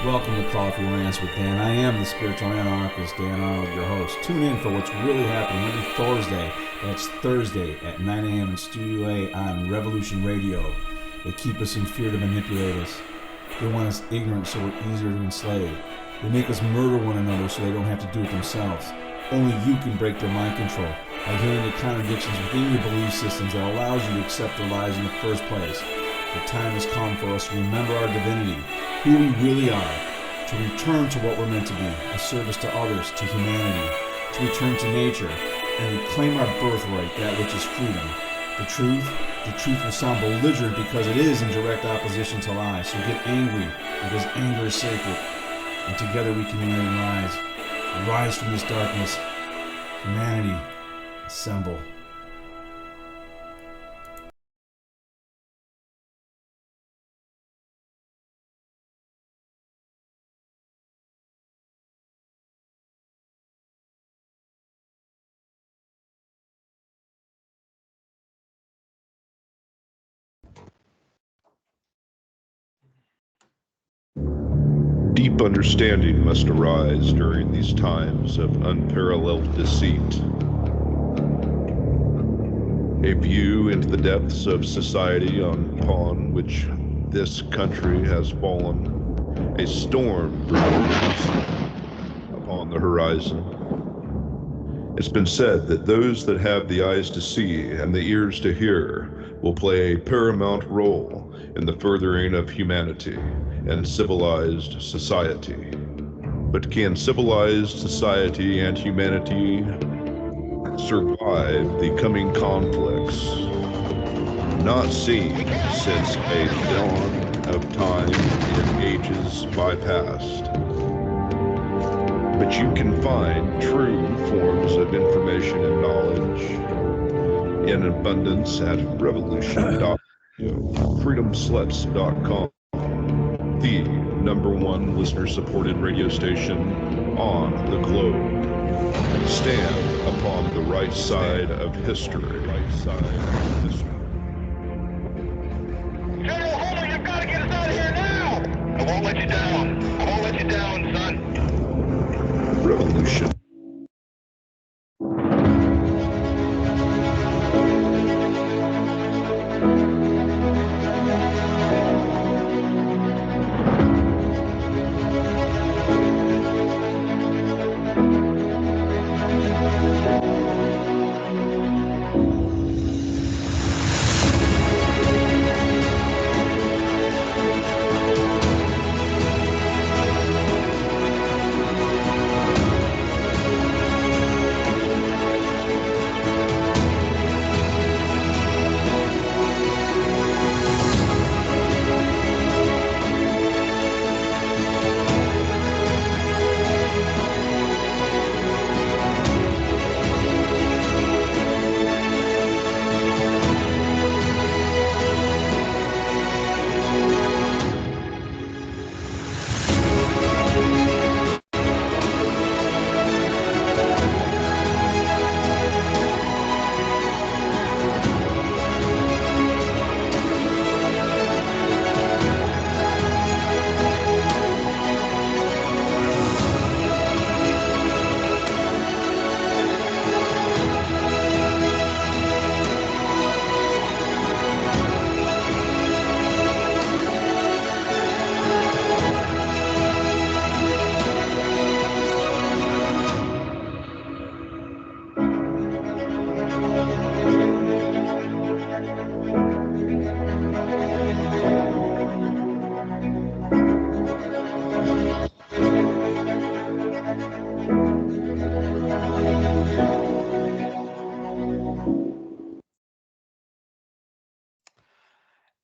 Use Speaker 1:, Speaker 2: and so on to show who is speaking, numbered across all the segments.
Speaker 1: Welcome to Coffee Rants with Dan. I am the spiritual anarchist, Dan Arnold, your host. Tune in for what's really happening every Thursday. That's Thursday at 9 a.m. in Studio A on Revolution Radio. They keep us in fear to manipulate us. They want us ignorant so we're easier to enslave. They make us murder one another so they don't have to do it themselves. Only you can break their mind control by hearing the contradictions within your belief systems that allows you to accept their lies in the first place. The time has come for us to remember our divinity, who we really are, to return to what we're meant to be, a service to others, to humanity, to return to nature, and reclaim our birthright, that which is freedom. The truth will sound belligerent because it is in direct opposition to lies. So get angry, because anger is sacred. And together we can unite and rise. Rise from this darkness. Humanity, assemble.
Speaker 2: Deep understanding must arise during these times of unparalleled deceit. A view into the depths of society upon which this country has fallen, a storm brews upon the horizon. It's been said that those that have the eyes to see and the ears to hear will play a paramount role in the furthering of humanity and civilized society. But can civilized society and humanity survive the coming conflicts not seen since a dawn of time in ages bypast? But you can find true forms of information and knowledge in abundance at revolution.radio, freedomsluts.com, the #1 listener-supported radio station on the globe. Stand upon the right side of history.
Speaker 3: General Homer, you've got to get us out of here now! I won't let you down. I won't let you down, son.
Speaker 2: Revolution.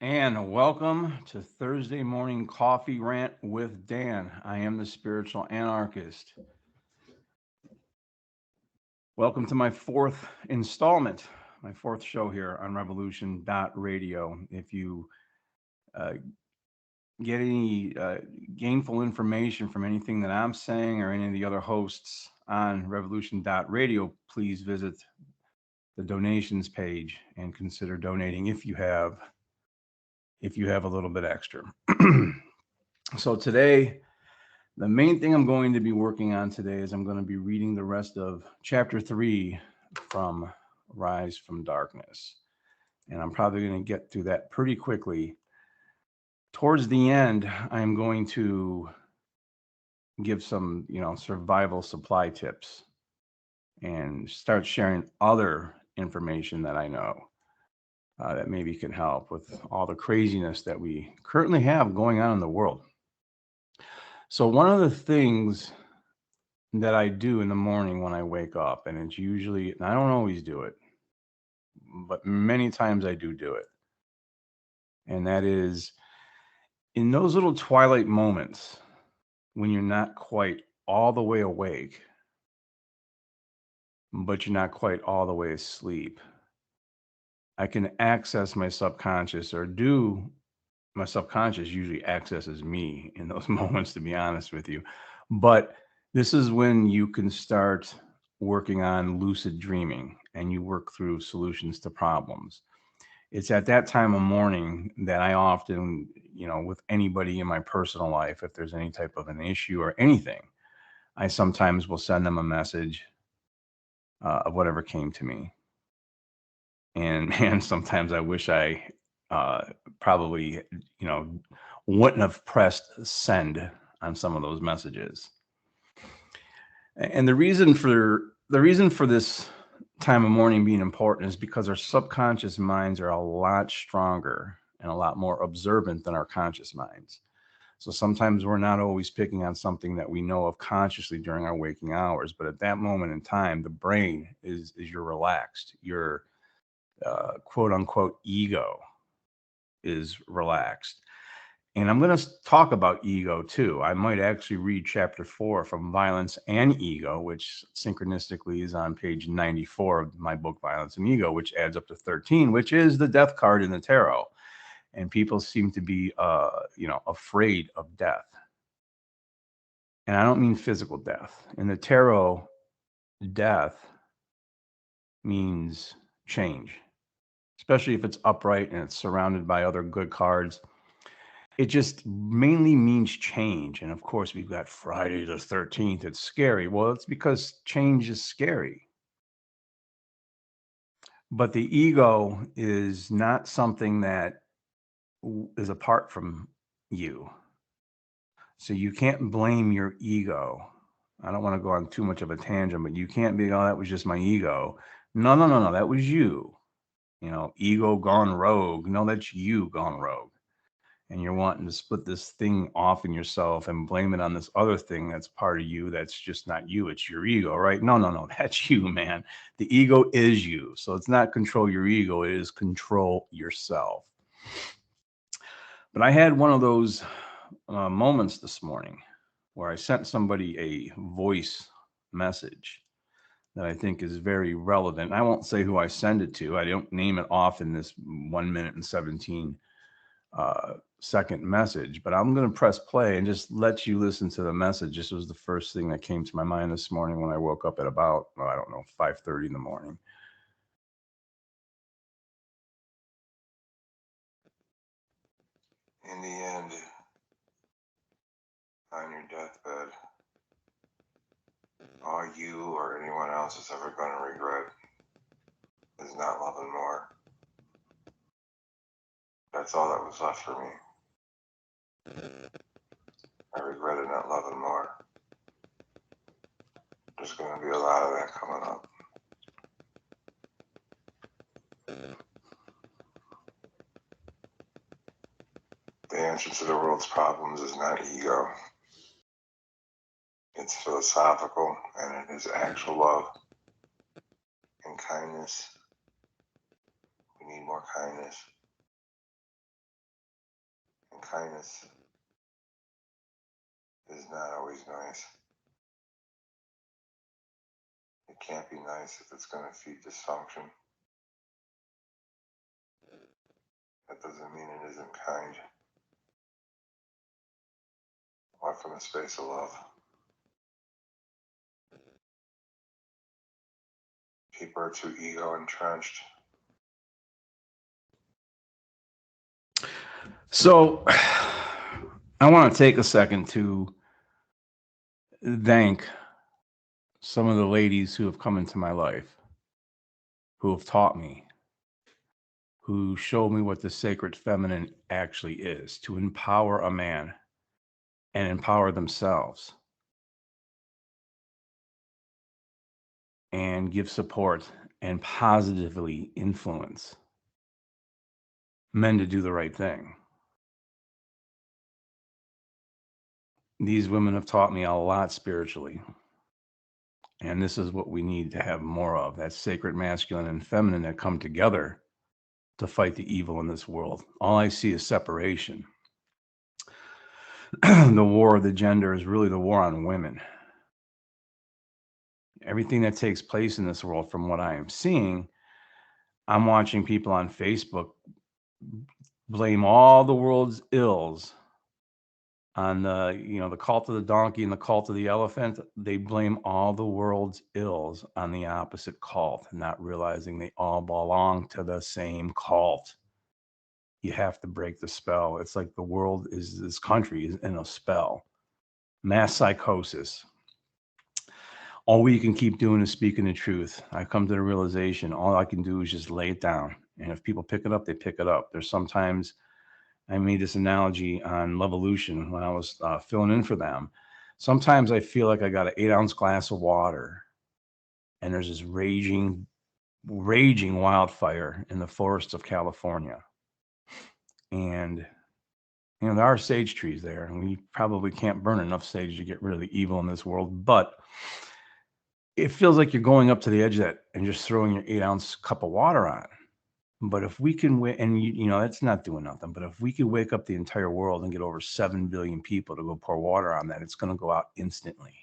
Speaker 1: And welcome to Thursday Morning Coffee Rant with Dan. I am the spiritual anarchist. Welcome to my fourth installment, my fourth show here on revolution.radio. If you get any gainful information from anything that I'm saying or any of the other hosts on revolution.radio, please visit the donations page and consider donating if you have a little bit extra. So today The main thing I'm going to be working on today is I'm going to be reading the rest of chapter 3 from Rise from Darkness. And I'm probably going to get through that pretty quickly. Towards the end, I'm going to give some, survival supply tips and start sharing other information that I know that maybe can help with all the craziness that we currently have going on in the world. So one of the things that I do in the morning when I wake up, and it's usually, and I don't always do it, but many times I do it. And that is in those little twilight moments when you're not quite all the way awake, but you're not quite all the way asleep. I can access my subconscious, or do my subconscious usually accesses me in those moments, to be honest with you. But this is when you can start working on lucid dreaming and you work through solutions to problems. It's at that time of morning that I often, with anybody in my personal life, if there's any type of an issue or anything, I sometimes will send them a message of whatever came to me. And man, sometimes I wish I probably, wouldn't have pressed send on some of those messages. And the reason for this time of morning being important is because our subconscious minds are a lot stronger and a lot more observant than our conscious minds. So sometimes we're not always picking on something that we know of consciously during our waking hours, but at that moment in time, the brain is you're relaxed. Your quote unquote ego is relaxed. And I'm going to talk about ego too. I might actually read chapter 4 from Violence and Ego, which synchronistically is on page 94 of my book, Violence and Ego, which adds up to 13, which is the death card in the tarot. And people seem to be, afraid of death. And I don't mean physical death. In the tarot, death means change, especially if it's upright and it's surrounded by other good cards. It just mainly means change. And of course, we've got Friday the 13th. It's scary. Well, it's because change is scary. But the ego is not something that is apart from you. So you can't blame your ego. I don't want to go on too much of a tangent, but you can't be, oh, that was just my ego. No, that was you. Ego gone rogue. No, that's you gone rogue. And you're wanting to split this thing off in yourself and blame it on this other thing that's part of you that's just not you. It's your ego, right? No, that's you, man. The ego is you. So it's not control your ego, it is control yourself. But I had one of those moments this morning where I sent somebody a voice message that I think is very relevant. I won't say who I send it to. I don't name it off in this 1 minute and 17 second message, but I'm going to press play and just let you listen to the message. This was the first thing that came to my mind this morning when I woke up at about, 5:30 in the morning.
Speaker 4: In the end, on your deathbed, all you or anyone else is ever going to regret is not loving more. That's all that was left for me. I regretted not loving more. There's going to be a lot of that coming up. The answer to the world's problems is not ego. It's philosophical, and it is actual love and kindness. We need more kindness. And kindness is not always nice. It can't be nice if it's going to feed dysfunction. That doesn't mean it isn't kind. Or from a space of love. People are too ego entrenched.
Speaker 1: So I want to take a second to thank some of the ladies who have come into my life, who have taught me, who showed me what the sacred feminine actually is, to empower a man and empower themselves and give support and positively influence men to do the right thing. These women have taught me a lot spiritually. And this is what we need to have more of, that sacred masculine and feminine that come together to fight the evil in this world. All I see is separation. The war of the gender is really the war on women. Everything that takes place in this world, from what I am seeing, I'm watching people on Facebook blame all the world's ills on the cult of the donkey and the cult of the elephant. They blame all the world's ills on the opposite cult, not realizing they all belong to the same cult. You have to break the spell. It's like this country is in a spell. Mass psychosis. All we can keep doing is speaking the truth. I come to the realization all I can do is just lay it down. And if people pick it up, they pick it up. There's sometimes, I made this analogy on Levolution when I was filling in for them. Sometimes I feel like I got an 8-ounce glass of water and there's this raging wildfire in the forests of California. And there are sage trees there, and we probably can't burn enough sage to get rid of the evil in this world. But it feels like you're going up to the edge of that and just throwing your 8-ounce cup of water on. But if we can, and that's not doing nothing. But if we could wake up the entire world and get over 7 billion people to go pour water on that, it's going to go out instantly.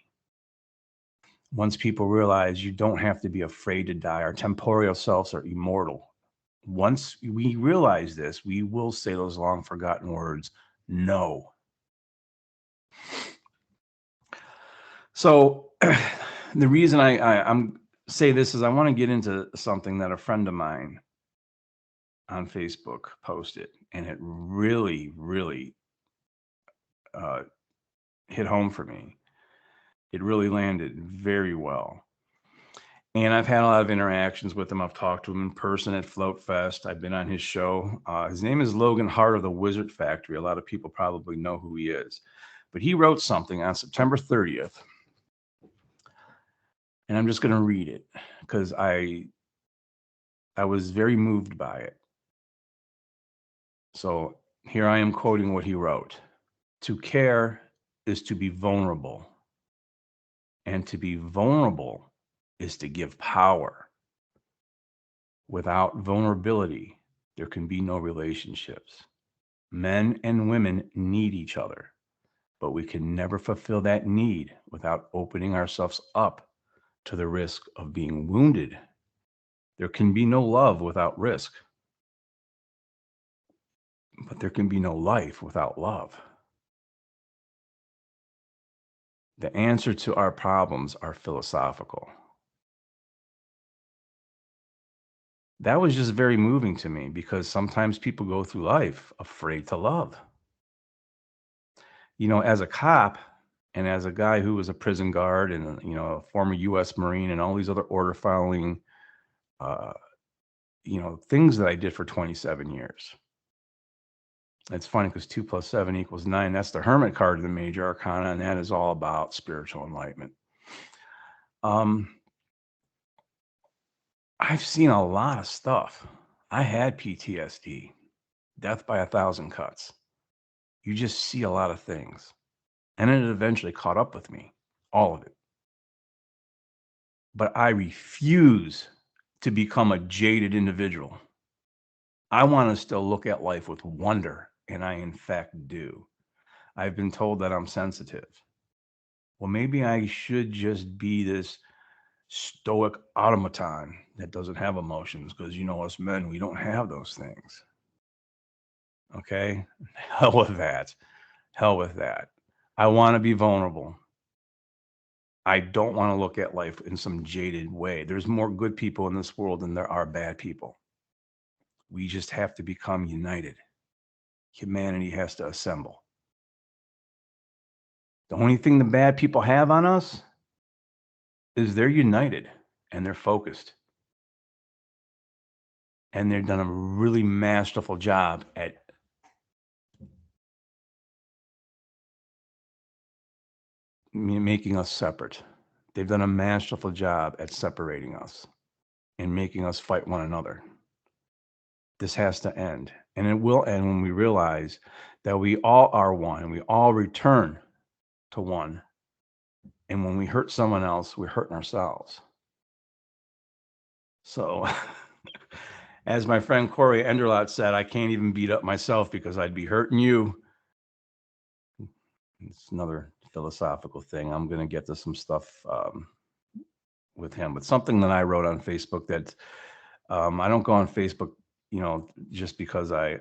Speaker 1: Once people realize you don't have to be afraid to die, our temporal selves are immortal. Once we realize this, we will say those long forgotten words, no. So the reason I'm say this is I want to get into something that a friend of mine on Facebook posted, and it really, really hit home for me. It really landed very well. And I've had a lot of interactions with him. I've talked to him in person at Float Fest. I've been on his show. His name is Logan Hart of the Wizard Factory. A lot of people probably know who he is. But he wrote something on September 30th. And I'm just going to read it because I was very moved by it. So here I am quoting what he wrote. To care is to be vulnerable. And to be vulnerable is to give power. Without vulnerability, there can be no relationships. Men and women need each other, but we can never fulfill that need without opening ourselves up to the risk of being wounded. There can be no love without risk, but there can be no life without love. The answer to our problems are philosophical. That was just very moving to me because sometimes people go through life afraid to love. As a cop and as a guy who was a prison guard and, a former U.S. Marine and all these other order following, things that I did for 27 years. It's funny because 2 + 7 = 9. That's the Hermit card of the Major Arcana, and that is all about spiritual enlightenment. I've seen a lot of stuff. I had PTSD, death by 1,000 cuts. You just see a lot of things. And it eventually caught up with me, all of it. But I refuse to become a jaded individual. I want to still look at life with wonder, and I in fact do. I've been told that I'm sensitive. Well, maybe I should just be this stoic automaton that doesn't have emotions because, us men, we don't have those things. Okay? Hell with that. Hell with that. I want to be vulnerable. I don't want to look at life in some jaded way. There's more good people in this world than there are bad people. We just have to become united. Humanity has to assemble. The only thing the bad people have on us is they're united and they're focused. And they've done a really masterful job at making us separate. They've done a masterful job at separating us and making us fight one another. This has to end. And it will end when we realize that we all are one and we all return to one. And when we hurt someone else, we're hurting ourselves. So, as my friend Corey Enderlot said, I can't even beat up myself because I'd be hurting you. It's another philosophical thing. I'm going to get to some stuff with him, but something that I wrote on Facebook that I don't go on Facebook, just because I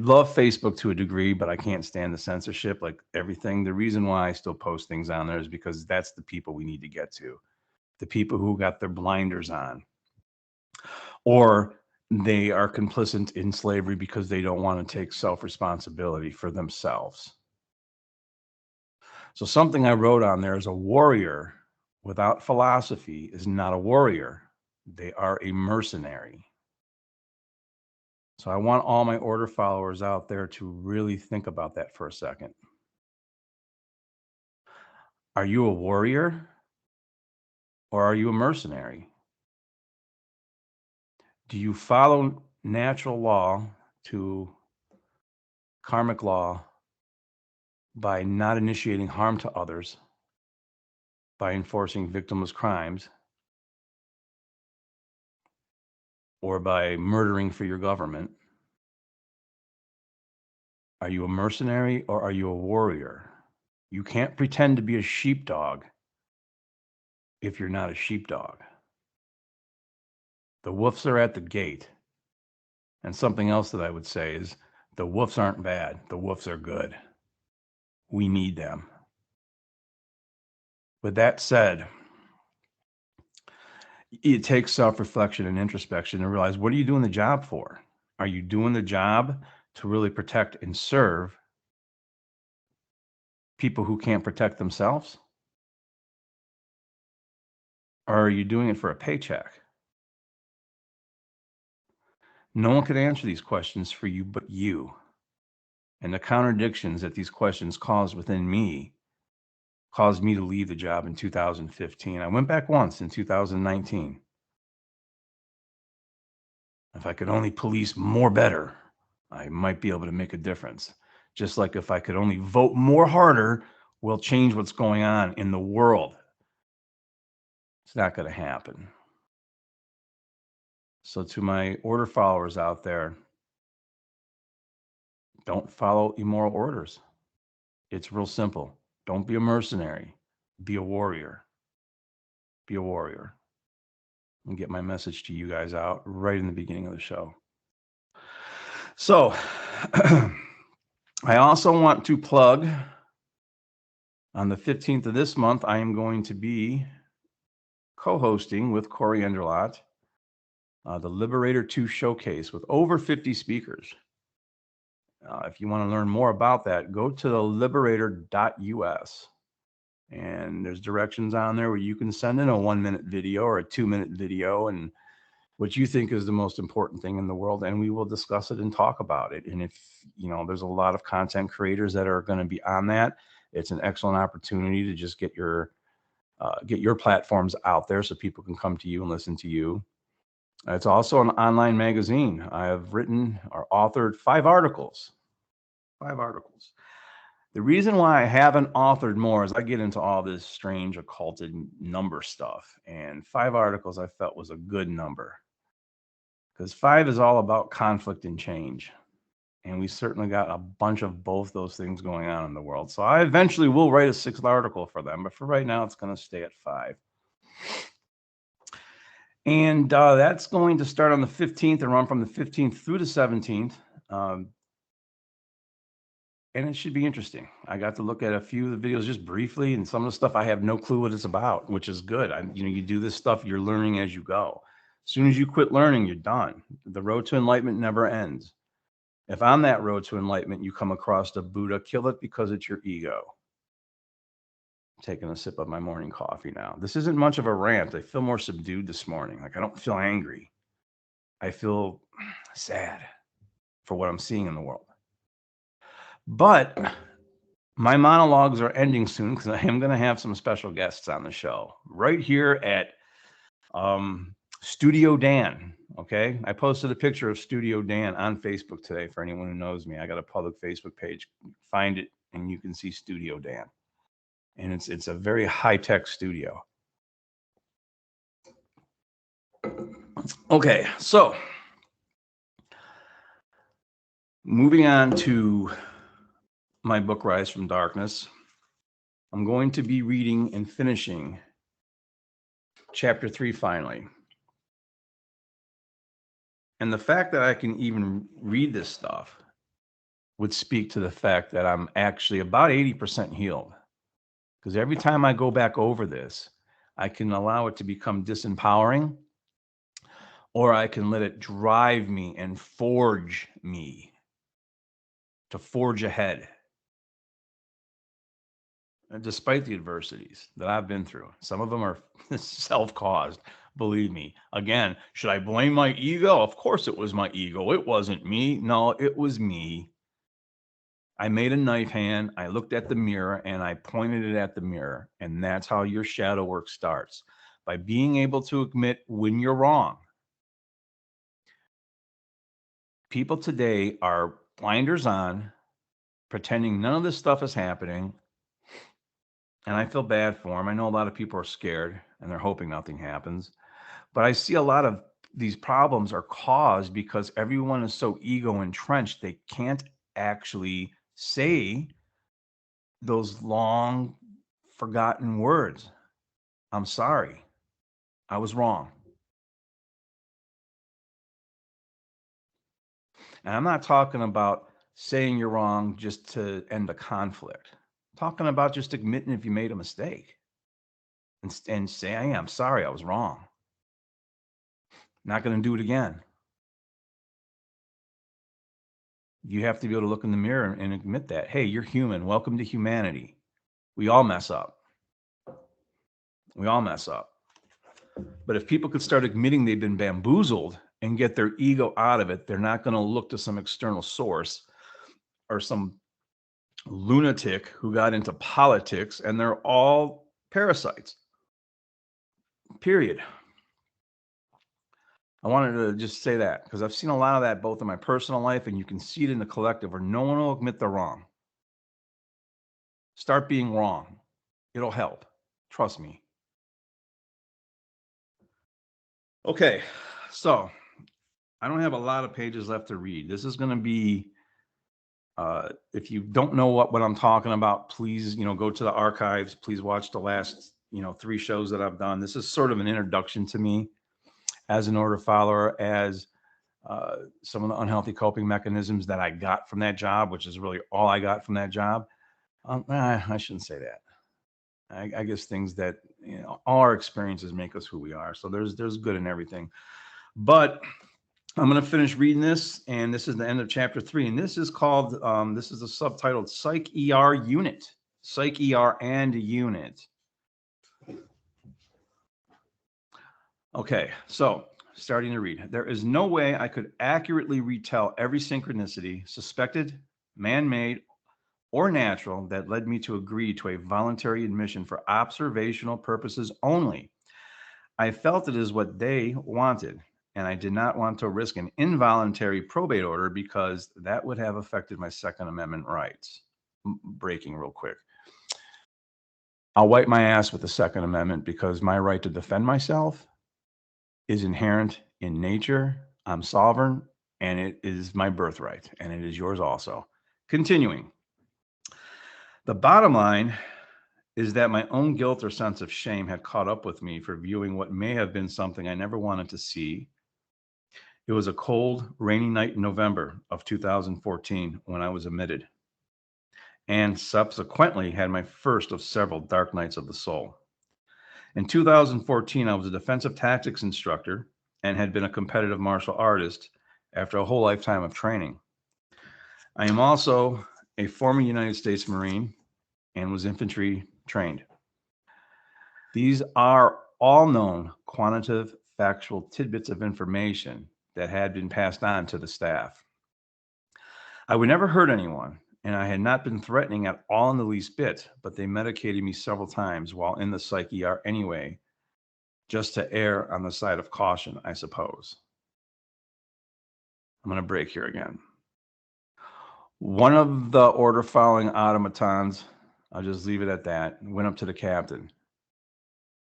Speaker 1: love Facebook to a degree, but I can't stand the censorship, like everything. The reason why I still post things on there is because that's the people we need to get to. The people who got their blinders on, or they are complicit in slavery because they don't want to take self-responsibility for themselves. So something I wrote on there is a warrior without philosophy is not a warrior. They are a mercenary. So I want all my order followers out there to really think about that for a second. Are you a warrior or are you a mercenary? Do you follow natural law to karmic law by not initiating harm to others, by enforcing victimless crimes, or by murdering for your government? Are you a mercenary or are you a warrior? You can't pretend to be a sheepdog if you're not a sheepdog. The wolves are at the gate. And something else that I would say is the wolves aren't bad. The wolves are good. We need them. With that said, it takes self-reflection and introspection to realize, what are you doing the job for? Are you doing the job to really protect and serve people who can't protect themselves? Or are you doing it for a paycheck? No one could answer these questions for you but you. And the contradictions that these questions cause within me caused me to leave the job in 2015. I went back once in 2019. If I could only police more better, I might be able to make a difference. Just like if I could only vote more harder, we'll change what's going on in the world. It's not going to happen. So to my order followers out there, don't follow immoral orders. It's real simple. Don't be a mercenary. Be a warrior. Be a warrior. And get my message to you guys out right in the beginning of the show. So I also want to plug, on the 15th of this month, I am going to be co-hosting with Corey Enderlot the Liberator 2 Showcase with over 50 speakers. If you want to learn more about that, go to the liberator.us. And there's directions on there where you can send in a 1-minute video or a 2-minute video and what you think is the most important thing in the world, and we will discuss it and talk about it. And if there's a lot of content creators that are going to be on that, it's an excellent opportunity to just get your platforms out there so people can come to you and listen to you. It's also an online magazine. I have written or authored 5 articles. 5 articles. The reason why I haven't authored more is I get into all this strange occulted number stuff, and 5 articles I felt was a good number, because 5 is all about conflict and change. And we certainly got a bunch of both those things going on in the world. So I eventually will write a 6th article for them, but for right now, it's going to stay at 5. And that's going to start on the 15th and run from the 15th through the 17th. And it should be interesting. I got to look at a few of the videos just briefly, and some of the stuff I have no clue what it's about, which is good. You do this stuff, you're learning as you go. As soon as you quit learning, you're done. The road to enlightenment never ends. If on that road to enlightenment you come across the Buddha, kill it because it's your ego. Taking a sip of my morning coffee now. This isn't much of a rant. I feel more subdued this morning. Like I don't feel angry. I feel sad for what I'm seeing in the world. But my monologues are ending soon because I am going to have some special guests on the show right here at Studio Dan. Okay. I posted a picture of Studio Dan on Facebook today for anyone who knows me. I got a public Facebook page. Find it and you can see Studio Dan. And it's a very high-tech studio. Okay, so moving on to my book, Rise from Darkness, I'm going to be reading and finishing chapter 3 finally. And the fact that I can even read this stuff would speak to the fact that I'm actually about 80% healed. Because every time I go back over this, I can allow it to become disempowering, or I can let it drive me and forge me to forge ahead. And despite the adversities that I've been through, some of them are self-caused, believe me. Again, should I blame my ego? Of course it was my ego. It wasn't me. No, it was me. I made a knife hand. I looked at the mirror and I pointed it at the mirror. And that's how your shadow work starts. By being able to admit when you're wrong. People today are blinders on, pretending none of this stuff is happening. And I feel bad for them. I know a lot of people are scared and they're hoping nothing happens. But I see a lot of these problems are caused because everyone is so ego entrenched, they can't actually say those long forgotten words. I'm sorry. I was wrong. And I'm not talking about saying you're wrong just to end a conflict. I'm talking about just admitting if you made a mistake and say, I'm sorry, I was wrong. Not going to do it again. You have to be able to look in the mirror and admit that. Hey, you're human. Welcome to humanity. We all mess up. We all mess up. But if people could start admitting they've been bamboozled and get their ego out of it, they're not going to look to some external source or some lunatic who got into politics, and they're all parasites. Period. I wanted to just say that because I've seen a lot of that both in my personal life and you can see it in the collective where no one will admit they're wrong. Start being wrong. It'll help. Trust me. Okay, so I don't have a lot of pages left to read. This is going to be, if you don't know what I'm talking about, please, go to the archives. Please watch the last, 3 shows that I've done. This is sort of an introduction to me as an order follower, as some of the unhealthy coping mechanisms that I got from that job, which is really all I got from that job. I shouldn't say that. I guess things that, all our experiences make us who we are. So there's good in everything. But I'm going to finish reading this, and this is the end of chapter 3. And this is called, this is the subtitled Psych ER Unit. Psych ER and Unit. Okay, so starting to read. There is no way I could accurately retell every synchronicity, suspected, man-made, or natural, that led me to agree to a voluntary admission for observational purposes only. I felt it is what they wanted, and I did not want to risk an involuntary probate order because that would have affected my Second Amendment rights. Breaking real quick. I'll wipe my ass with the Second Amendment because my right to defend myself is inherent in nature. I'm sovereign, and it is my birthright, and it is yours also. Continuing. The bottom line is that my own guilt or sense of shame had caught up with me for viewing what may have been something I never wanted to see. It was a cold, rainy night in November of 2014 when I was admitted, and subsequently had my first of several dark nights of the soul. In 2014, I was a defensive tactics instructor and had been a competitive martial artist after a whole lifetime of training. I am also a former United States Marine and was infantry trained. These are all known quantitative factual tidbits of information that had been passed on to the staff. I would never hurt anyone, and I had not been threatening at all in the least bit, but they medicated me several times while in the psych ER anyway, just to err on the side of caution, I suppose. I'm going to break here again. One of the order following automatons, I'll just leave it at that, went up to the captain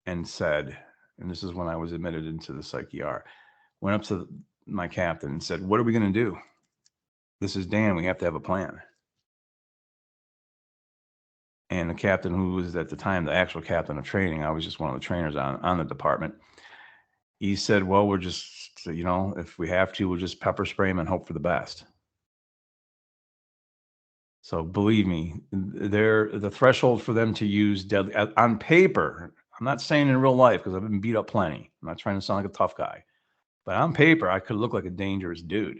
Speaker 1: and said, and this is when I was admitted into the psych ER, went up to my captain and said, "What are we going to do? This is Dan. We have to have a plan." And the captain, who was at the time the actual captain of training, I was just one of the trainers on the department, he said, "Well, we're just, if we have to, we'll just pepper spray him and hope for the best." So believe me, the threshold for them to use deadly on paper, I'm not saying in real life because I've been beat up plenty. I'm not trying to sound like a tough guy, but on paper, I could look like a dangerous dude.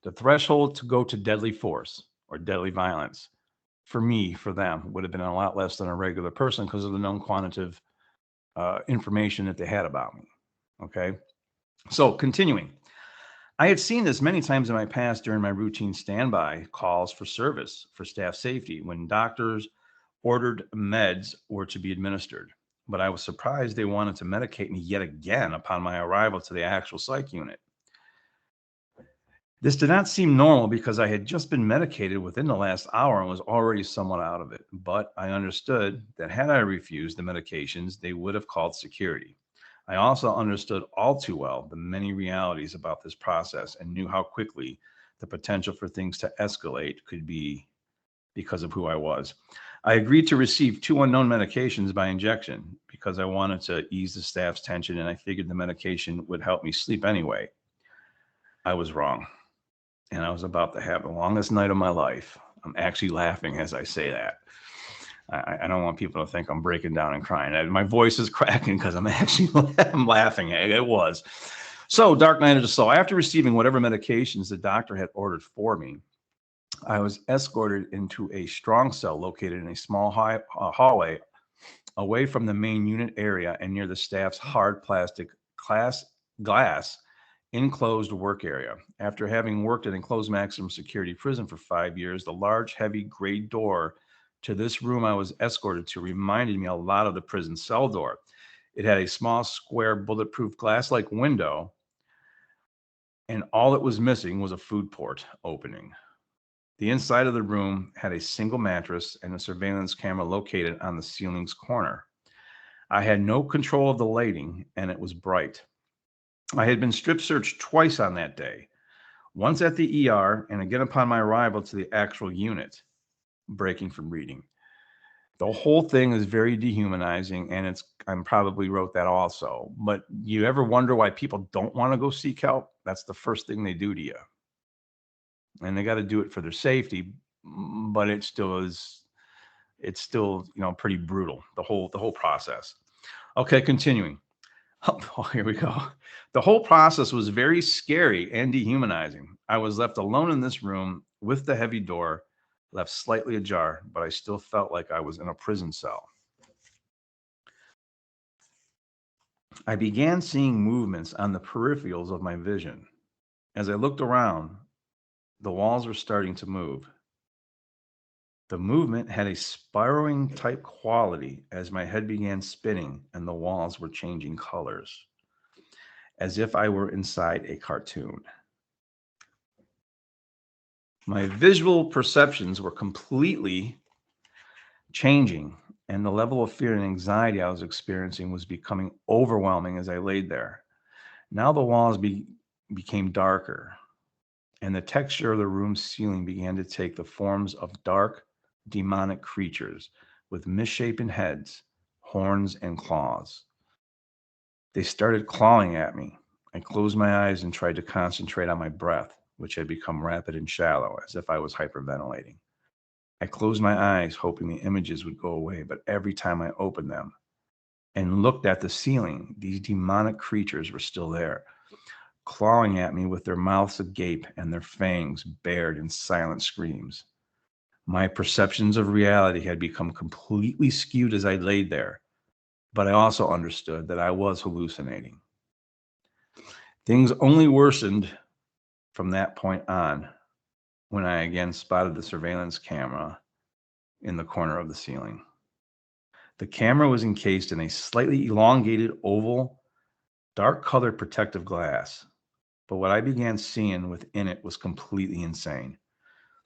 Speaker 1: The threshold to go to deadly force or deadly violence for me, for them, would have been a lot less than a regular person because of the known quantitative information that they had about me. Okay. So continuing, I had seen this many times in my past during my routine standby calls for service for staff safety when doctors ordered meds were to be administered. But I was surprised they wanted to medicate me yet again upon my arrival to the actual psych unit. This did not seem normal because I had just been medicated within the last hour and was already somewhat out of it. But I understood that had I refused the medications, they would have called security. I also understood all too well the many realities about this process and knew how quickly the potential for things to escalate could be because of who I was. I agreed to receive 2 unknown medications by injection because I wanted to ease the staff's tension and I figured the medication would help me sleep anyway. I was wrong. And I was about to have the longest night of my life. I'm actually laughing as I say that. I don't want people to think I'm breaking down and crying. My voice is cracking because I'm laughing. It was. So, dark night of the soul. After receiving whatever medications the doctor had ordered for me, I was escorted into a strong cell located in a small hallway away from the main unit area and near the staff's hard plastic glass enclosed work area. After having worked in enclosed maximum security prison for 5 years, the large, heavy gray door to this room I was escorted to reminded me a lot of the prison cell door. It had a small, square, bulletproof glass-like window, and all it was missing was a food port opening. The inside of the room had a single mattress and a surveillance camera located on the ceiling's corner. I had no control of the lighting, and it was bright. I had been strip searched twice on that day, once at the ER and again upon my arrival to the actual unit. Breaking from reading. The whole thing is very dehumanizing, and I probably wrote that also. But you ever wonder why people don't want to go seek help? That's the first thing they do to you. And they got to do it for their safety, but it's still, pretty brutal, the whole process. Okay, continuing. Oh, here we go. The whole process was very scary and dehumanizing. I was left alone in this room with the heavy door left slightly ajar, but I still felt like I was in a prison cell. I began seeing movements on the peripherals of my vision. As I looked around, the walls were starting to move. The movement had a spiraling type quality as my head began spinning and the walls were changing colors, as if I were inside a cartoon. My visual perceptions were completely changing, and the level of fear and anxiety I was experiencing was becoming overwhelming as I laid there. Now the walls became darker, and the texture of the room's ceiling began to take the forms of dark, demonic creatures with misshapen heads, horns, and claws. They started clawing at me. I closed my eyes and tried to concentrate on my breath, which had become rapid and shallow, as if I was hyperventilating. I closed my eyes, hoping the images would go away, but every time I opened them and looked at the ceiling, these demonic creatures were still there, clawing at me with their mouths agape and their fangs bared in silent screams. My perceptions of reality had become completely skewed as I laid there. but I also understood that I was hallucinating. Things only worsened from that point on when I again spotted the surveillance camera in the corner of the ceiling. The camera was encased in a slightly elongated oval, dark colored protective glass, but what I began seeing within it was completely insane.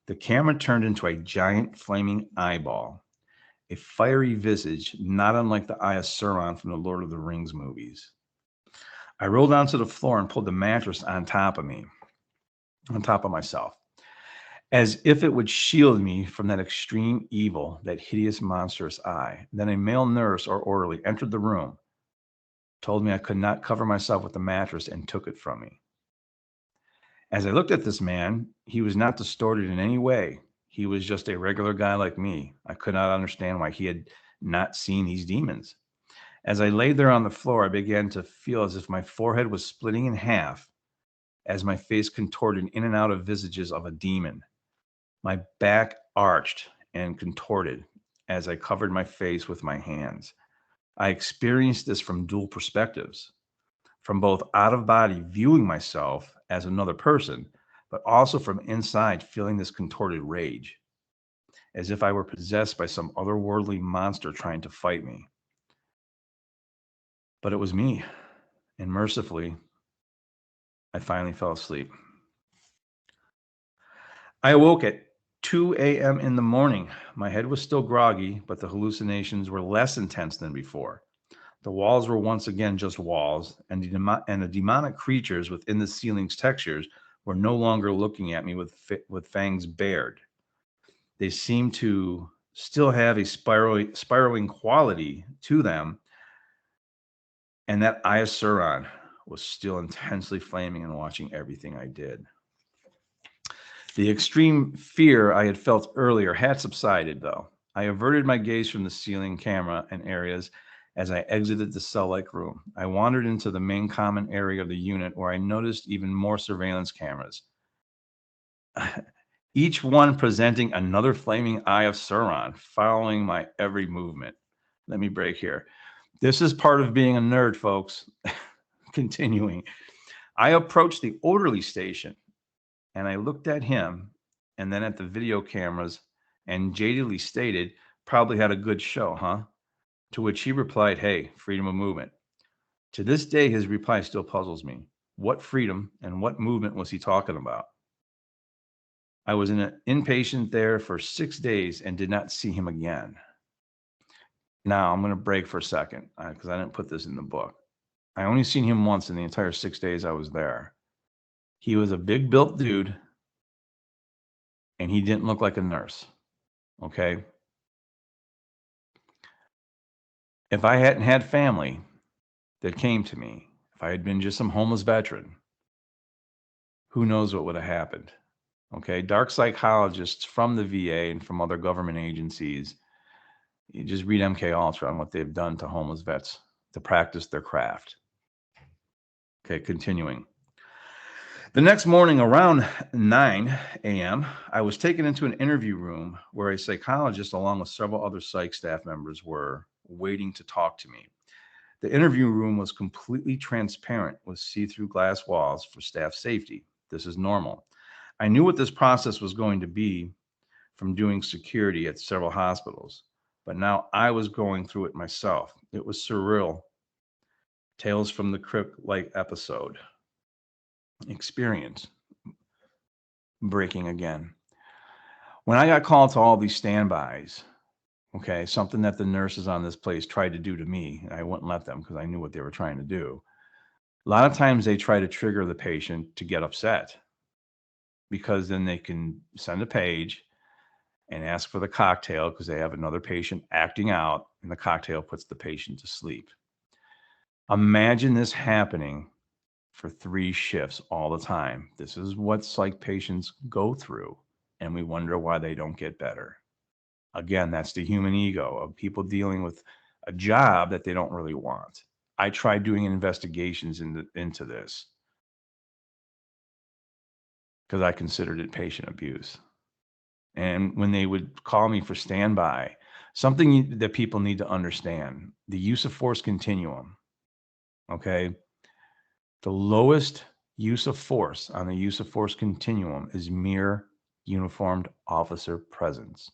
Speaker 1: The camera turned into a giant flaming eyeball, a fiery visage not unlike the Eye of Sauron from the Lord of the Rings movies. I rolled onto the floor and pulled the mattress on top of me, on top of myself, as if it would shield me from that extreme evil, that hideous, monstrous eye. Then a male nurse or orderly entered the room, told me I could not cover myself with the mattress, and took it from me. As I looked at this man, he was not distorted in any way. He was just a regular guy like me. I could not understand why he had not seen these demons. As I lay there on the floor, I began to feel as if my forehead was splitting in half as my face contorted in and out of visages of a demon. My back arched and contorted as I covered my face with my hands. I experienced this from dual perspectives, from both out of body viewing myself as another person, but also from inside feeling this contorted rage, as if I were possessed by some otherworldly monster trying to fight me. But it was me, and mercifully, I finally fell asleep. I awoke at 2 a.m. in the morning. My head was still groggy, but the hallucinations were less intense than before. The walls were once again just walls, and the demonic creatures within the ceiling's textures were no longer looking at me with fangs bared. They seemed to still have a spiraling quality to them, and that Eye of Sauron was still intensely flaming and watching everything I did. The extreme fear I had felt earlier had subsided, though. I averted my gaze from the ceiling camera and areas as I exited the cell-like room. I wandered into the main common area of the unit, where I noticed even more surveillance cameras, each one presenting another flaming Eye of Sauron, following my every movement. Let me break here. This is part of being a nerd, folks. Continuing. I approached the orderly station, and I looked at him and then at the video cameras and jadedly stated, "Probably had a good show, huh?" To which he replied, "Hey, freedom of movement." To this day, his reply still puzzles me. What freedom and what movement was he talking about? I was an inpatient there for 6 days and did not see him again. Now, I'm going to break for a second because I didn't put this in the book. I only seen him once in the entire 6 days I was there. He was a big built dude, and he didn't look like a nurse. Okay. If I hadn't had family that came to me, if I had been just some homeless veteran, who knows what would have happened? Okay. Dark psychologists from the VA and from other government agencies, you just read MK Ultra on what they've done to homeless vets to practice their craft. Okay. Continuing. The next morning around 9 a.m., I was taken into an interview room where a psychologist, along with several other psych staff members, were waiting to talk to me. The interview room was completely transparent with see-through glass walls for staff safety. This is normal. I knew what this process was going to be from doing security at several hospitals, but now I was going through it myself. It was surreal. Tales from the Crypt-like episode. Experience. Breaking again. When I got called to all these standbys, okay, something that the nurses on this place tried to do to me, and I wouldn't let them because I knew what they were trying to do. A lot of times they try to trigger the patient to get upset, because then they can send a page and ask for the cocktail because they have another patient acting out, and the cocktail puts the patient to sleep. Imagine this happening for 3 shifts all the time. This is what psych patients go through, and we wonder why they don't get better. Again, that's the human ego of people dealing with a job that they don't really want. I tried doing investigations into this because I considered it patient abuse. And when they would call me for standby, Something that people need to understand, the use of force continuum, okay? The lowest use of force on the use of force continuum is mere uniformed officer presence.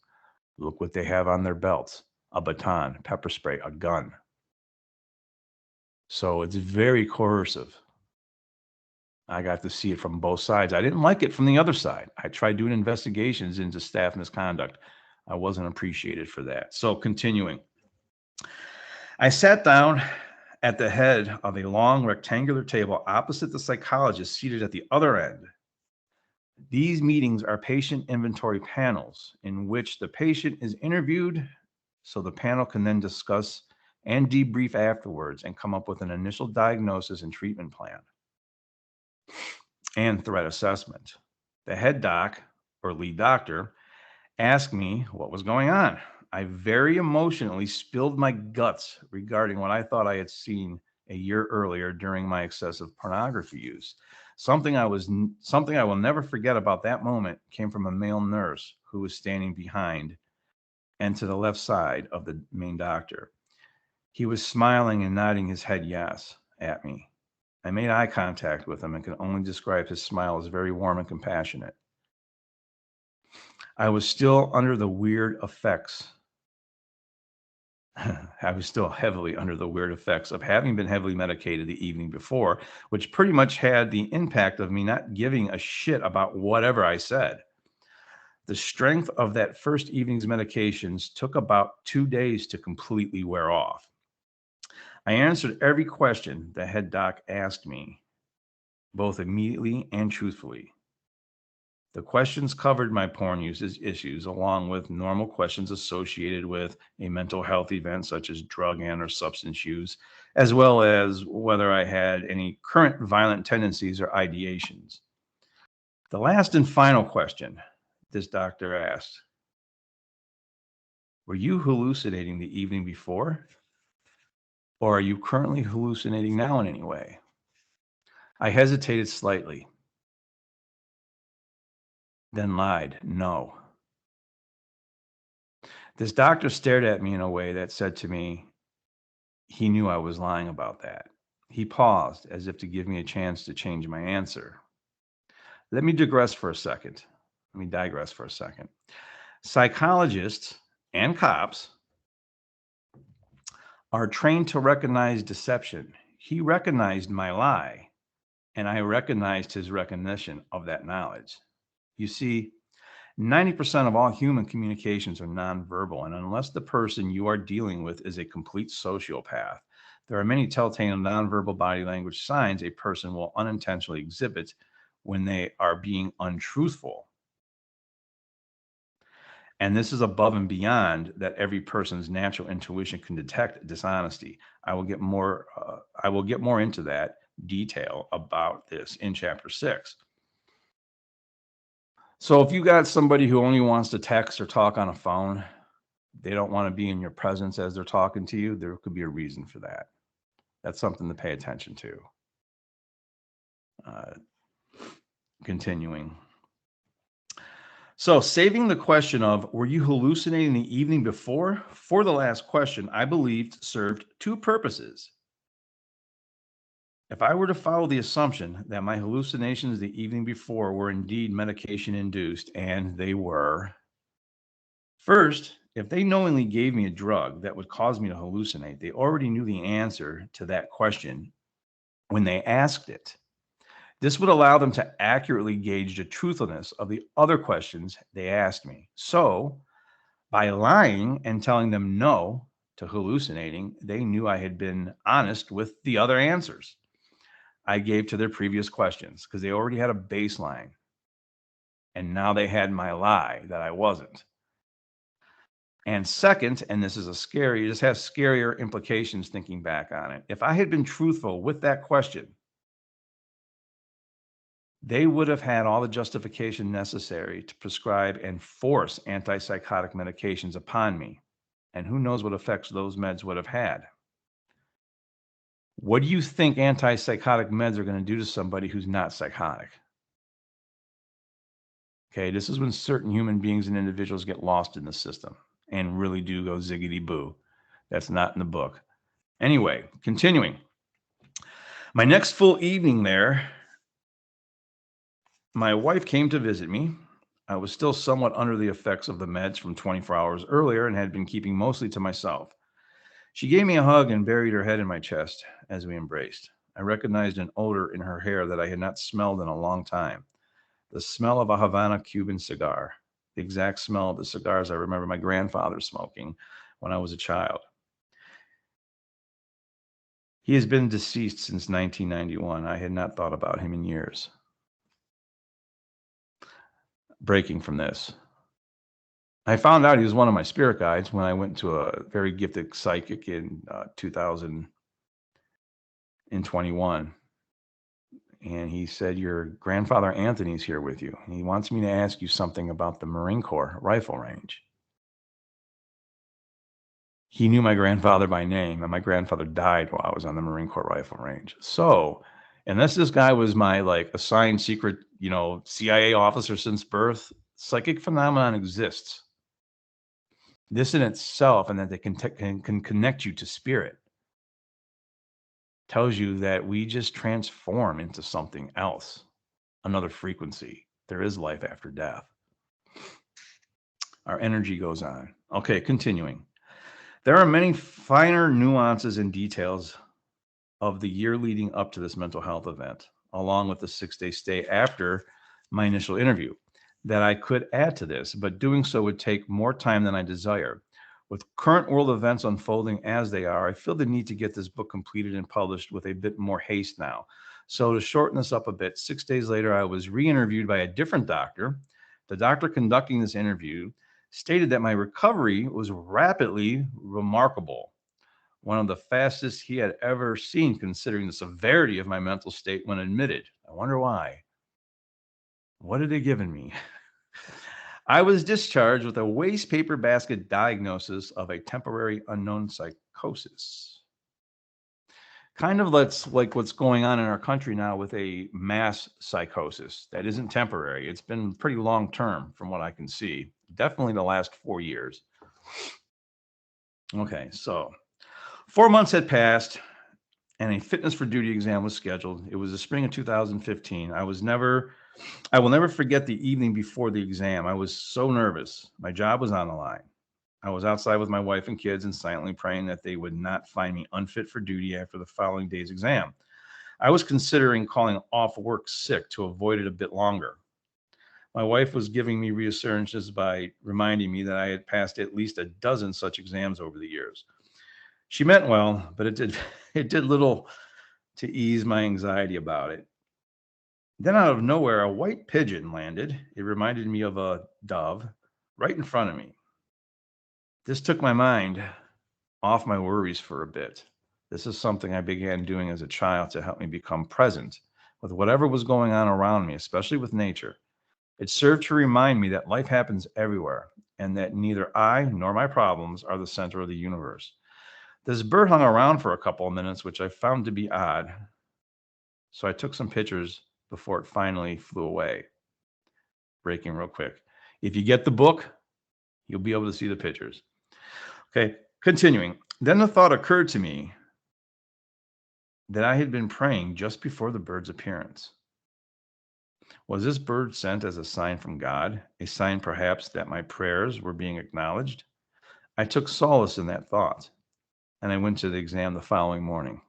Speaker 1: Look what they have on their belts: a baton, pepper spray, a gun. So it's very coercive. I got to see it from both sides. I didn't like it from the other side. I tried doing investigations into staff misconduct. I wasn't appreciated for that. So continuing, I sat down at the head of a long rectangular table opposite the psychologist seated at the other end. These meetings are patient inventory panels in which the patient is interviewed, so the panel can then discuss and debrief afterwards and come up with an initial diagnosis and treatment plan and threat assessment. The head doc or lead doctor asked me what was going on. I very emotionally spilled my guts regarding what I thought I had seen a year earlier during my excessive pornography use. Something I will never forget about that moment came from a male nurse who was standing behind and to the left side of the main doctor. He was smiling and nodding his head yes at me. I made eye contact with him and can only describe his smile as very warm and compassionate. I was still under the weird effects. I was still heavily under the weird effects of having been heavily medicated the evening before, which pretty much had the impact of me not giving a shit about whatever I said. The strength of that first evening's medications took about 2 days to completely wear off. I answered every question the head doc asked me, both immediately and truthfully. The questions covered my porn usage issues, along with normal questions associated with a mental health event such as drug and or substance use, as well as whether I had any current violent tendencies or ideations. The last and final question this doctor asked, were you hallucinating the evening before? Or are you currently hallucinating now in any way? I hesitated slightly, then lied, no. This doctor stared at me in a way that said to me, he knew I was lying about that. He paused as if to give me a chance to change my answer. Let me digress for a second. Psychologists and cops are trained to recognize deception. He recognized my lie, and I recognized his recognition of that knowledge. You see, 90% of all human communications are nonverbal, and unless the person you are dealing with is a complete sociopath, there are many telltale nonverbal body language signs a person will unintentionally exhibit when they are being untruthful. And this is above and beyond that every person's natural intuition can detect dishonesty. I will get more into that detail about this in chapter 6. So if you got somebody who only wants to text or talk on a phone, they don't want to be in your presence as they're talking to you, there could be a reason for that. That's something to pay attention to. Continuing. So saving the question of, were you hallucinating the evening before? For the last question, I believed served two purposes. If I were to follow the assumption that my hallucinations the evening before were indeed medication induced, and they were, first, if they knowingly gave me a drug that would cause me to hallucinate, they already knew the answer to that question when they asked it. This would allow them to accurately gauge the truthfulness of the other questions they asked me. So, by lying and telling them no to hallucinating, they knew I had been honest with the other answers I gave to their previous questions, because they already had a baseline. And now they had my lie that I wasn't. And second, and this has scarier implications thinking back on it. If I had been truthful with that question, they would have had all the justification necessary to prescribe and force antipsychotic medications upon me. And who knows what effects those meds would have had. What do you think antipsychotic meds are going to do to somebody who's not psychotic? Okay, this is when certain human beings and individuals get lost in the system. and really do go ziggity boo. That's not in the book. Anyway, continuing. My next full evening there, my wife came to visit me. I was still somewhat under the effects of the meds from 24 hours earlier and had been keeping mostly to myself. She gave me a hug and buried her head in my chest as we embraced. I recognized an odor in her hair that I had not smelled in a long time. The smell of a Havana Cuban cigar, the exact smell of the cigars I remember my grandfather smoking when I was a child. He has been deceased since 1991. I had not thought about him in years. Breaking from this, I found out he was one of my spirit guides when I went to a very gifted psychic in 2021. And he said, your grandfather Anthony's here with you. And he wants me to ask you something about the Marine Corps rifle range. He knew my grandfather by name, and my grandfather died while I was on the Marine Corps rifle range. So, unless this guy was my assigned secret, CIA officer since birth, psychic phenomenon exists. This in itself, and that they can connect you to spirit, tells you that we just transform into something else, another frequency. There is life after death. Our energy goes on. Okay, continuing. There are many finer nuances and details of the year leading up to this mental health event, along with the 6-day stay after my initial interview, that I could add to this, but doing so would take more time than I desire. With current world events unfolding as they are, I feel the need to get this book completed and published with a bit more haste now. So to shorten this up a bit, 6 days later, I was re-interviewed by a different doctor. The doctor conducting this interview stated that my recovery was rapidly remarkable, one of the fastest he had ever seen considering the severity of my mental state when admitted. I wonder why. What had they given me? I was discharged with a waste paper basket diagnosis of a temporary unknown psychosis. Kind of like what's going on in our country now with a mass psychosis that isn't temporary. It's been pretty long term from what I can see. Definitely the last 4 years. Okay, so 4 months had passed and a fitness for duty exam was scheduled. It was the spring of 2015. I will never forget the evening before the exam. I was so nervous. My job was on the line. I was outside with my wife and kids and silently praying that they would not find me unfit for duty after the following day's exam. I was considering calling off work sick to avoid it a bit longer. My wife was giving me reassurances by reminding me that I had passed at least a dozen such exams over the years. She meant well, but it did little to ease my anxiety about it. Then out of nowhere, a white pigeon landed. It reminded me of a dove right in front of me. This took my mind off my worries for a bit. This is something I began doing as a child to help me become present with whatever was going on around me, especially with nature. It served to remind me that life happens everywhere and that neither I nor my problems are the center of the universe. This bird hung around for a couple of minutes, which I found to be odd. So I took some pictures before it finally flew away. Breaking real quick. If you get the book, you'll be able to see the pictures. Okay, continuing. Then the thought occurred to me that I had been praying just before the bird's appearance. Was this bird sent as a sign from God, a sign perhaps that my prayers were being acknowledged? I took solace in that thought, and I went to the exam the following morning.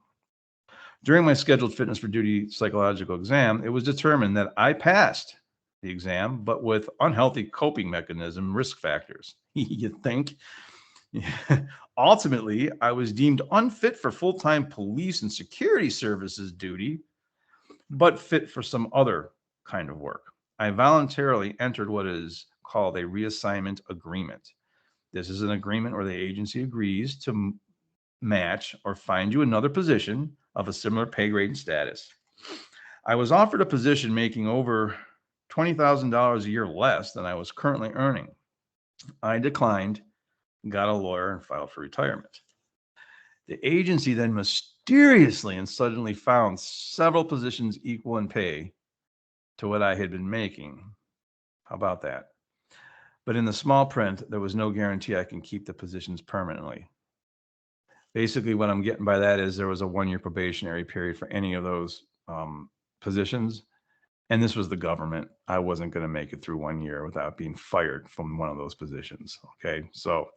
Speaker 1: During my scheduled fitness for duty psychological exam, it was determined that I passed the exam, but with unhealthy coping mechanism risk factors. You think? Ultimately, I was deemed unfit for full-time police and security services duty, but fit for some other kind of work. I voluntarily entered what is called a reassignment agreement. This is an agreement where the agency agrees to match or find you another position of a similar pay grade and status. I was offered a position making over $20,000 a year less than I was currently earning. I declined, got a lawyer, and filed for retirement. The agency then mysteriously and suddenly found several positions equal in pay to what I had been making. How about that? But in the small print, there was no guarantee I can keep the positions permanently. Basically, what I'm getting by that is there was a 1-year probationary period for any of those positions. And this was the government. I wasn't going to make it through 1 year without being fired from one of those positions. Okay. So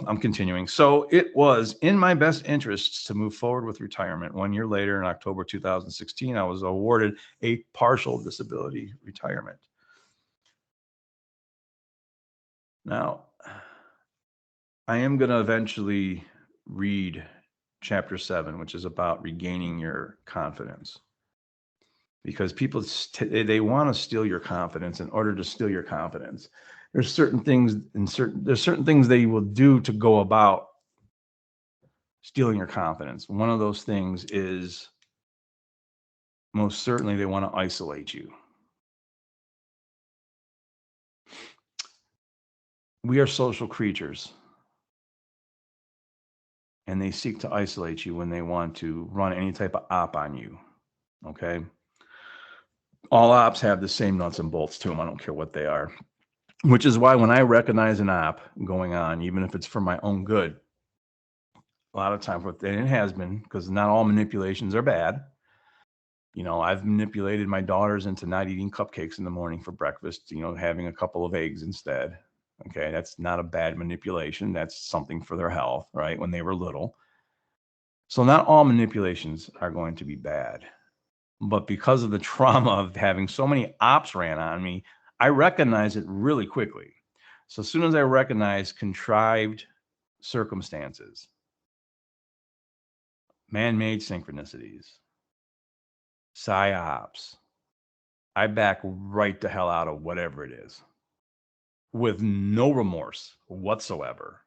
Speaker 1: I'm continuing. So it was in my best interests to move forward with retirement. 1 year later, in October 2016, I was awarded a partial disability retirement. Now, I am going to eventually read chapter 7, which is about regaining your confidence. Because people, they want to steal your confidence. In order to steal your confidence, there's certain things they will do to go about stealing your confidence. One of those things is, most certainly, they want to isolate you. We are social creatures, and they seek to isolate you when they want to run any type of op on you. Okay? All ops have the same nuts and bolts to them. I don't care what they are. Which is why when I recognize an op going on, even if it's for my own good, a lot of times, and it has been, because not all manipulations are bad. You know, I've manipulated my daughters into not eating cupcakes in the morning for breakfast, having a couple of eggs instead. Okay, that's not a bad manipulation. That's something for their health, right? When they were little. So not all manipulations are going to be bad. But because of the trauma of having so many ops ran on me, I recognize it really quickly. So as soon as I recognize contrived circumstances, man-made synchronicities, psyops, I back right the hell out of whatever it is with no remorse whatsoever.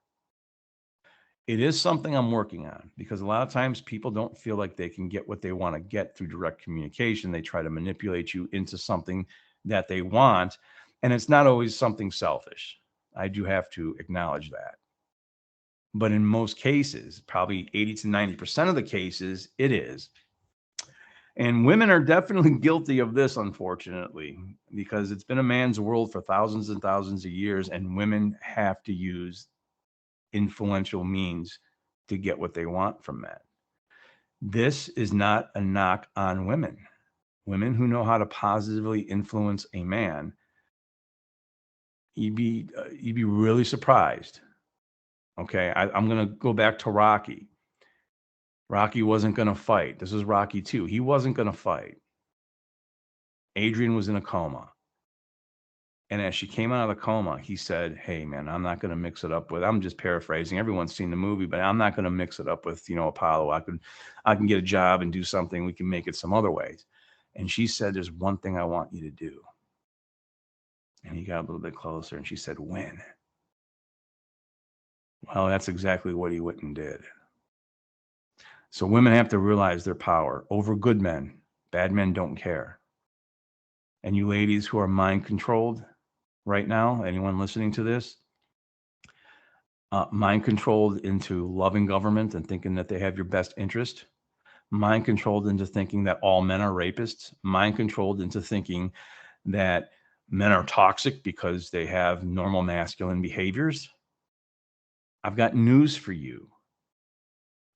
Speaker 1: It is something I'm working on, because a lot of times people don't feel like they can get what they want to get through direct communication. They try to manipulate you into something that they want, and it's not always something selfish. I do have to acknowledge that. But in most cases, probably 80 to 90% of the cases, it is. And women are definitely guilty of this, unfortunately, because it's been a man's world for thousands and thousands of years, and women have to use influential means to get what they want from men. This is not a knock on women. Women who know how to positively influence a man, you'd be really surprised. Okay, I'm going to go back to Rocky. Rocky wasn't going to fight. This is Rocky 2. He wasn't going to fight. Adrian was in a coma. And as she came out of the coma, he said, hey, man, I'm not going to mix it up with, I'm just paraphrasing. Everyone's seen the movie, but I'm not going to mix it up with, Apollo. I can get a job and do something. We can make it some other ways. And she said, there's one thing I want you to do. And he got a little bit closer, and she said, when? Well, that's exactly what he went and did. So women have to realize their power over good men. Bad men don't care. And you ladies who are mind controlled right now, anyone listening to this, mind controlled into loving government and thinking that they have your best interest, mind controlled into thinking that all men are rapists, mind controlled into thinking that men are toxic because they have normal masculine behaviors. I've got news for you.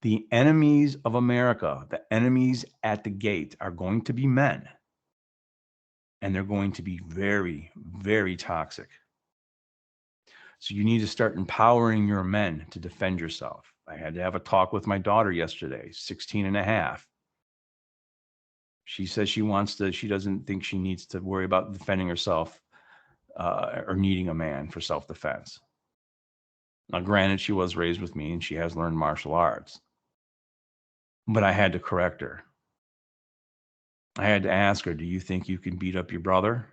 Speaker 1: The enemies of America, the enemies at the gate, are going to be men. And they're going to be very, very toxic. So you need to start empowering your men to defend yourself. I had to have a talk with my daughter yesterday, 16 and a half. She says she doesn't think she needs to worry about defending herself or needing a man for self-defense. Now, granted, she was raised with me and she has learned martial arts. But I had to correct her. I had to ask her, do you think you can beat up your brother,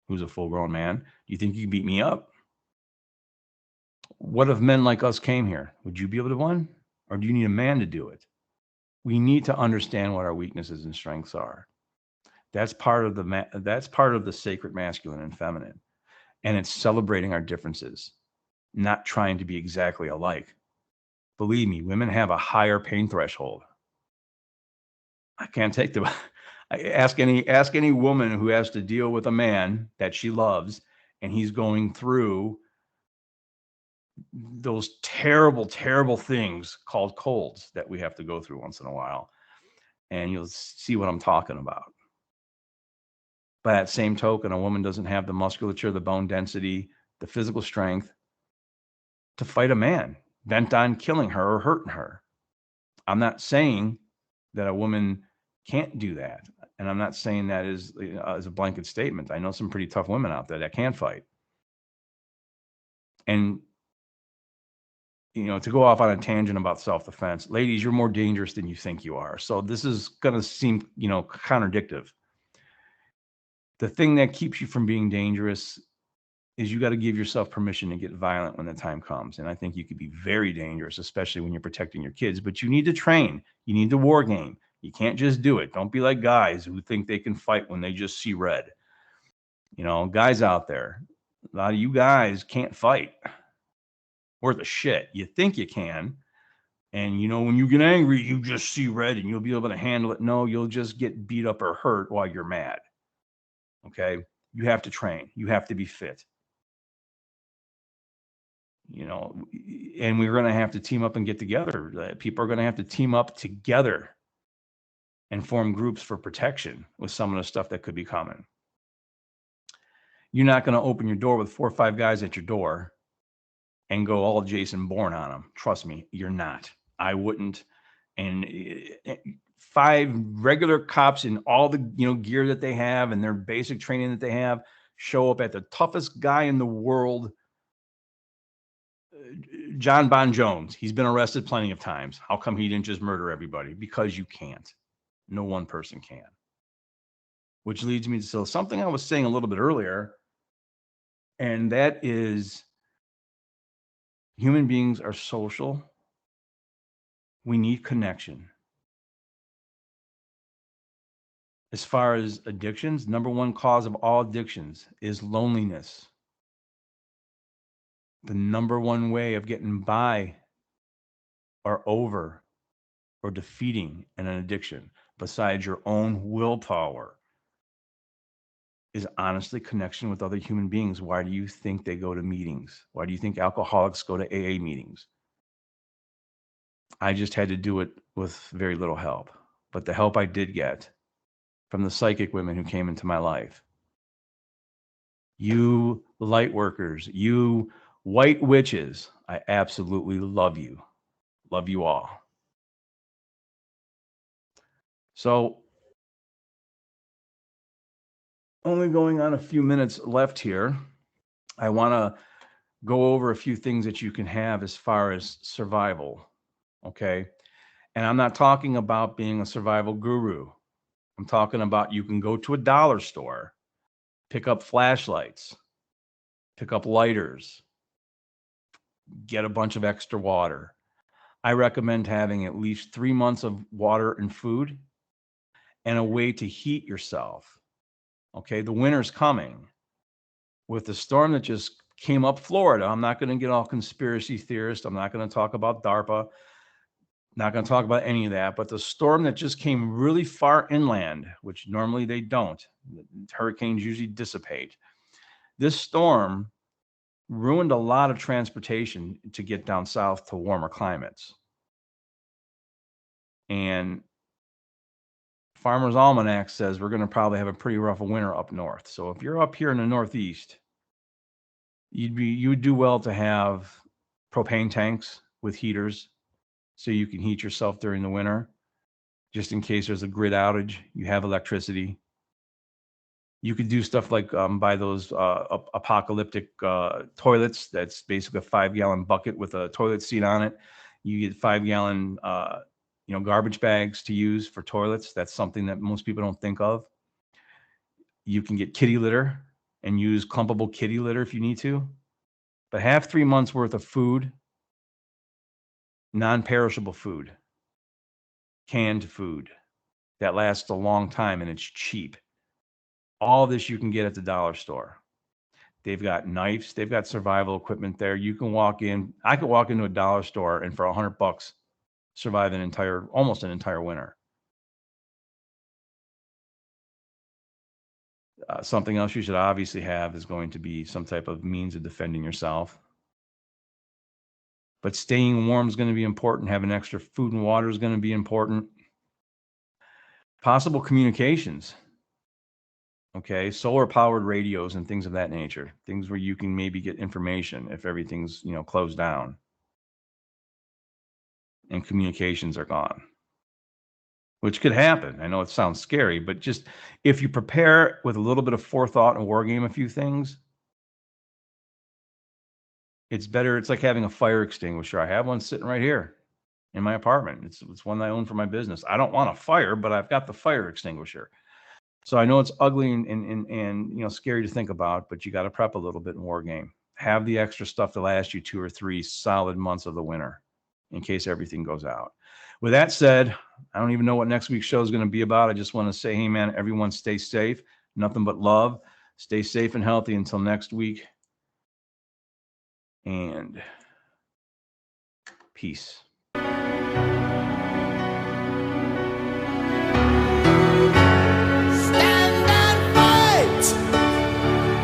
Speaker 1: who's a full-grown man? Do you think you can beat me up? What if men like us came here? Would you be able to win? Or do you need a man to do it? We need to understand what our weaknesses and strengths are. That's part of the sacred masculine and feminine. And it's celebrating our differences, not trying to be exactly alike. Believe me, women have a higher pain threshold. I can't take the ask any woman who has to deal with a man that she loves
Speaker 5: and he's going through those terrible, terrible things called colds that we have to go through once in a while. And you'll see what I'm talking about. By that same token, a woman doesn't have the musculature, the bone density, the physical strength to fight a man bent on killing her or hurting her. I'm not saying that a woman can't do that. And I'm not saying that as a blanket statement. I know some pretty tough women out there that can fight. And, to go off on a tangent about self-defense, ladies, you're more dangerous than you think you are. So this is going to seem, contradictive. The thing that keeps you from being dangerous is you got to give yourself permission to get violent when the time comes. And I think you could be very dangerous, especially when you're protecting your kids. But you need to train. You need to war game. You can't just do it. Don't be like guys who think they can fight when they just see red. Guys out there, a lot of you guys can't fight worth a shit. You think you can. And, when you get angry, you just see red and you'll be able to handle it. No, you'll just get beat up or hurt while you're mad. Okay? You have to train. You have to be fit. And we're going to have to team up and get together. People are going to have to team up together and form groups for protection with some of the stuff that could be coming. You're not going to open your door with 4 or 5 guys at your door and go all Jason Bourne on them. Trust me, you're not. I wouldn't. And 5 regular cops in all the gear that they have and their basic training that they have show up at the toughest guy in the world, John Bon Jones. He's been arrested plenty of times. How come he didn't just murder everybody? Because you can't. No one person can. Which leads me to something I was saying a little bit earlier, and that is human beings are social. We need connection. As far as addictions, number one cause of all addictions is loneliness. The number one way of getting by or over or defeating an addiction, besides your own willpower, is honestly connection with other human beings. Why do you think they go to meetings? Why do you think alcoholics go to AA meetings? I just had to do it with very little help. But the help I did get from the psychic women who came into my life, you light workers, you white witches, I absolutely love you. Love you all. So, only going on a few minutes left here. I want to go over a few things that you can have as far as survival. Okay. And I'm not talking about being a survival guru. I'm talking about you can go to a dollar store, pick up flashlights, pick up lighters, get a bunch of extra water. I recommend having at least 3 months of water and food and a way to heat yourself. Okay, the winter's coming. With the storm that just came up Florida, I'm not going to get all conspiracy theorist. I'm not going to talk about DARPA. Not going to talk about any of that. But the storm that just came really far inland, which normally they don't, hurricanes usually dissipate. This storm ruined a lot of transportation to get down south to warmer climates. And Farmer's Almanac says we're going to probably have a pretty rough winter up north. So if you're up here in the Northeast, you would do well to have propane tanks with heaters so you can heat yourself during the winter, just in case there's a grid outage, you have electricity. You could do stuff like buy those apocalyptic toilets. That's basically a 5-gallon bucket with a toilet seat on it. You get 5-gallon garbage bags to use for toilets. That's something that most people don't think of. You can get kitty litter and use clumpable kitty litter if you need to. But have 3 months worth of food, non-perishable food, canned food that lasts a long time and it's cheap. All this you can get at the dollar store. They've got knives. They've got survival equipment there. You can walk in. I could walk into a dollar store and for $100 survive almost an entire winter. Something else you should obviously have is going to be some type of means of defending yourself. But staying warm is going to be important. Having extra food and water is going to be important. Possible communications. Okay, solar powered radios and things of that nature. Things where you can maybe get information if everything's, closed down and communications are gone, which could happen. I know it sounds scary, but just if you prepare with a little bit of forethought and war game a few things, it's better. It's like having a fire extinguisher. I have one sitting right here in my apartment. It's one that I own for my business. I don't want a fire, but I've got the fire extinguisher. So I know it's ugly and scary to think about, but you got to prep a little bit in war game. Have the extra stuff to last you 2 or 3 solid months of the winter in case everything goes out. With that said, I don't even know what next week's show is going to be about. I just want to say, hey man, everyone stay safe. Nothing but love. Stay safe and healthy until next week. And peace.
Speaker 6: Stand and fight.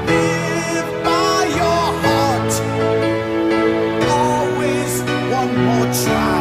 Speaker 6: Live by your heart. Always one more try.